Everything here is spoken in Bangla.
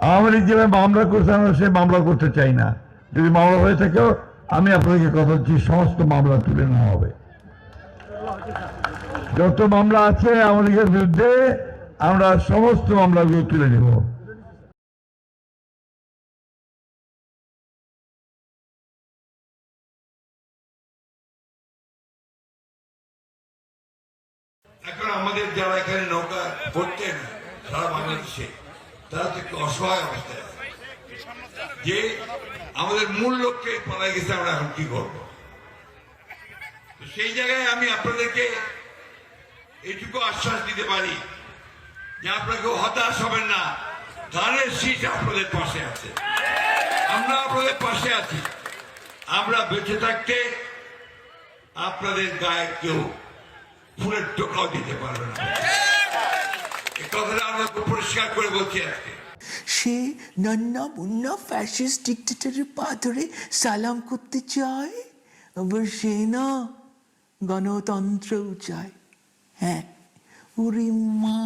আওয়ামী লীগ যেভাবে মামলা করছে আমরা সে মামলা করতে চাই না। যদি মামলা হয়ে থাকেও আমি আপনাদেরকে কথা দিচ্ছি, সমস্ত মামলা তুলে নেওয়া হবে। যত মামলা আছে আওয়ামী লীগের বিরুদ্ধে আমরা সমস্ত মামলাগুলো তুলে নেব। এখন আমাদের যারা এখানে নৌকা পড়তেন সারা বাংলাদেশে, তারা তো একটু অসহায় অবস্থায় আছে যে আমাদের মূল লক্ষ্যে পালাই গেছে, আমরা এখন কি করবো। তো সেই জায়গায় আমি আপনাদেরকে এটুকু আশ্বাস দিতে পারি যে আপনাকে হতাশ হবেন না, ধানের শীষ আপনাদের পাশে আছে, আমরা আপনাদের পাশে আছি। আমরা বেঁচে থাকতে আপনাদের গায়ে কেউ ফুলের টোকাও দিতে পারবে না, এই কথাটা আমরা পরিষ্কার করে বলছি আজকে। সে নন্না মুন্না ফ্যাসিস্ট ডিক্টেটরের পা ধরে সালাম করতে চায়, আবার সে না গণতন্ত্রও চায়। হ্যাঁ, ওরে মা।